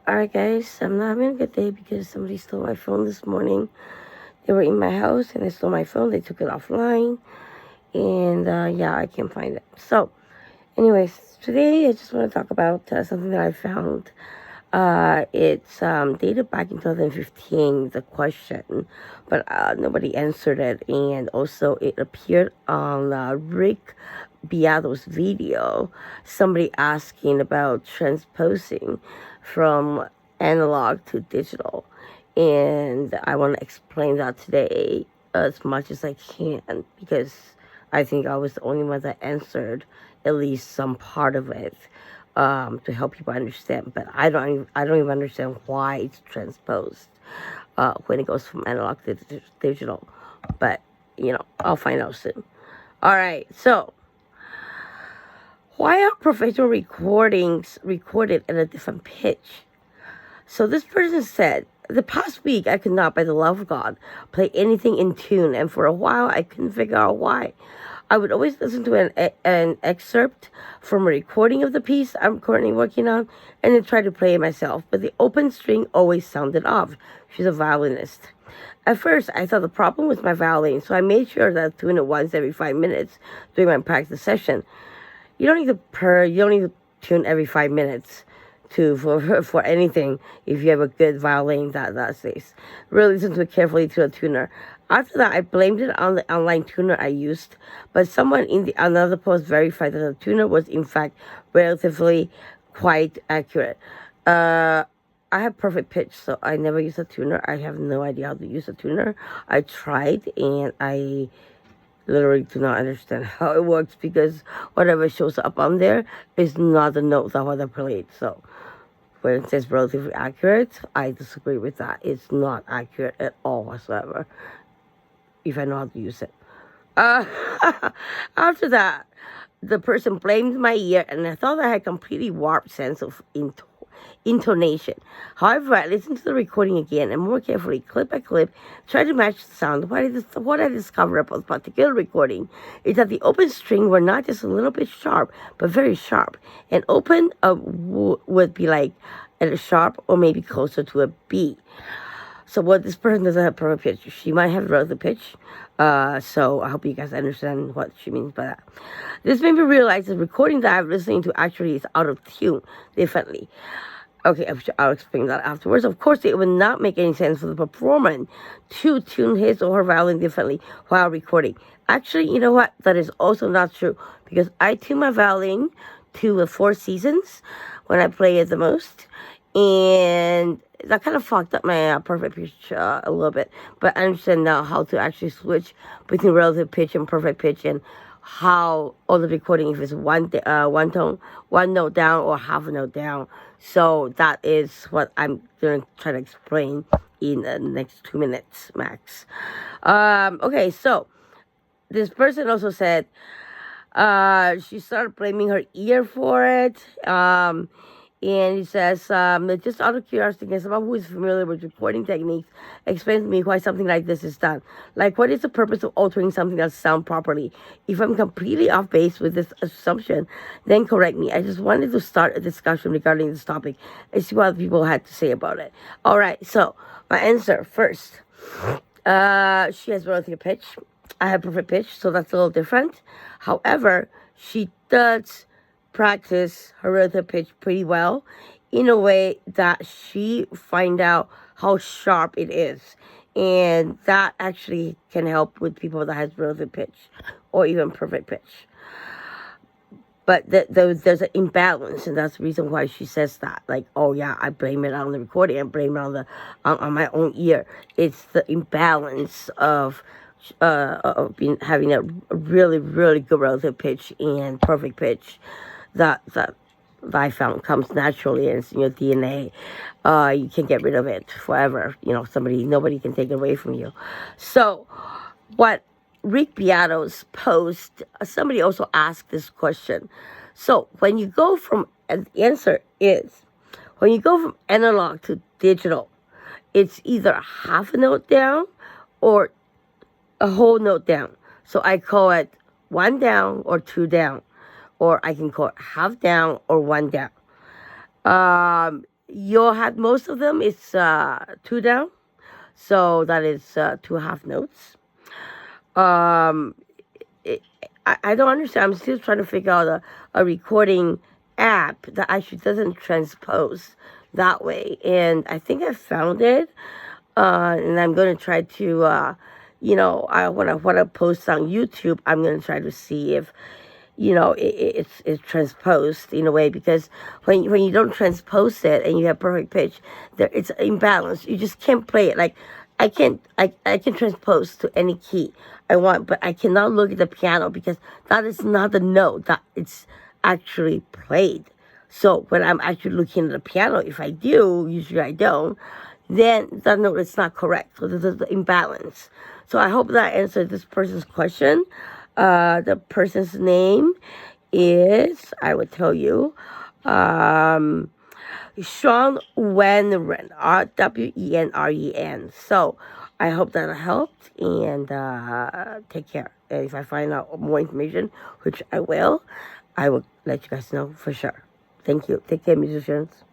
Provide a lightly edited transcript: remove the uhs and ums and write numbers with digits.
Alright guys, I'm not having a good day because somebody stole my phone this morning. They were in my house and they stole my phone. They took it offline. And yeah, I can't find it. So, anyways, today I just want to talk about something that I found. It's dated back in 2015, the question, but nobody answered it. And also it appeared on Rick Beato's video, somebody asking about transposing from analog to digital. And I want to explain that today as much as I can because I think I was the only one that answered at least some part of it to help people understand. But I don't even understand why it's transposed when it goes from analog to digital. But I'll find out soon. All right, so why are professional recordings recorded at a different pitch? So this person said, the past week I could not, by the love of God, play anything in tune, and for a while I couldn't figure out why. I would always listen to an excerpt from a recording of the piece I'm currently working on, and then try to play it myself, but the open string always sounded off. She's a violinist. At first, I thought the problem was my violin, so I made sure that I tune it once every 5 minutes during my practice session. You don't need to tune every 5 minutes for anything if you have a good violin that stays. Really listen to it carefully to a tuner. After that, I blamed it on the online tuner I used, but someone in another post verified that the tuner was in fact relatively quite accurate. I have perfect pitch, so I never use a tuner. I have no idea how to use a tuner. I tried and I literally do not understand how it works because whatever shows up on there is not the notes I want to play. So when it says relatively accurate, I disagree with that. It's not accurate at all whatsoever if I know how to use it. After that, the person blamed my ear, and I thought I had completely warped sense of intonation. However, I listened to the recording again and more carefully, clip by clip, tried to match the sound. What I discovered about this particular recording is that the open string were not just a little bit sharp, but very sharp. And open would be like at a sharp or maybe closer to a B. So this person doesn't have perfect pitch. She might have relative pitch. So I hope you guys understand what she means by that. This made me realize the recording that I'm listening to actually is out of tune differently. Okay, I'll explain that afterwards. Of course, it would not make any sense for the performer to tune his or her violin differently while recording. Actually, you know what? That is also not true because I tune my violin to the 4 seasons when I play it the most. And that kind of fucked up my perfect pitch a little bit. But I understand now how to actually switch between relative pitch and perfect pitch and how on the recording if it's one tone, one note down or half a note down. So that is what I'm going to try to explain in the next 2 minutes max. Okay, so this person also said she started blaming her ear for it. And he says, just out of curiosity, can someone who is familiar with recording techniques explain to me why something like this is done? Like, what is the purpose of altering something that sounds properly? If I'm completely off base with this assumption, then correct me. I just wanted to start a discussion regarding this topic and see what people had to say about it. All right, so my answer first. She has relative pitch. I have perfect pitch, so that's a little different. However, she does practice her relative pitch pretty well in a way that she find out how sharp it is, and that actually can help with people that has relative pitch or even perfect pitch. But there's an imbalance, and that's the reason why she says that. Like, oh yeah, I blame it on the recording, I blame it on my own ear. It's the imbalance of having a really, really good relative pitch and perfect pitch that I found comes naturally and it's in your DNA. You can't get rid of it forever. Nobody can take it away from you. So what Rick Beato's post, somebody also asked this question. So when you go from, the answer is, when you go from analog to digital, it's either half a note down or a whole note down. So I call it 1 down or 2 down. Or I can call it half down or 1 down. you'll have most of them. It's 2 down, so that is 2 half notes. It, I don't understand. I'm still trying to figure out a recording app that actually doesn't transpose that way, and I think I found it. And I'm gonna try to, I when I post on YouTube, I'm gonna try to see if, it's transposed in a way, because when you don't transpose it and you have perfect pitch, it's imbalanced. You just can't play it. Like I can transpose to any key I want, but I cannot look at the piano because that is not the note that it's actually played. So when I'm actually looking at the piano, if I do, usually I don't, then that note is not correct. So there's the imbalance. So I hope that answered this person's question. The person's name is, I will tell you, Shawn Wenren, Wenren. So I hope that helped, and take care. And if I find out more information, which I will let you guys know for sure. Thank you. Take care, musicians.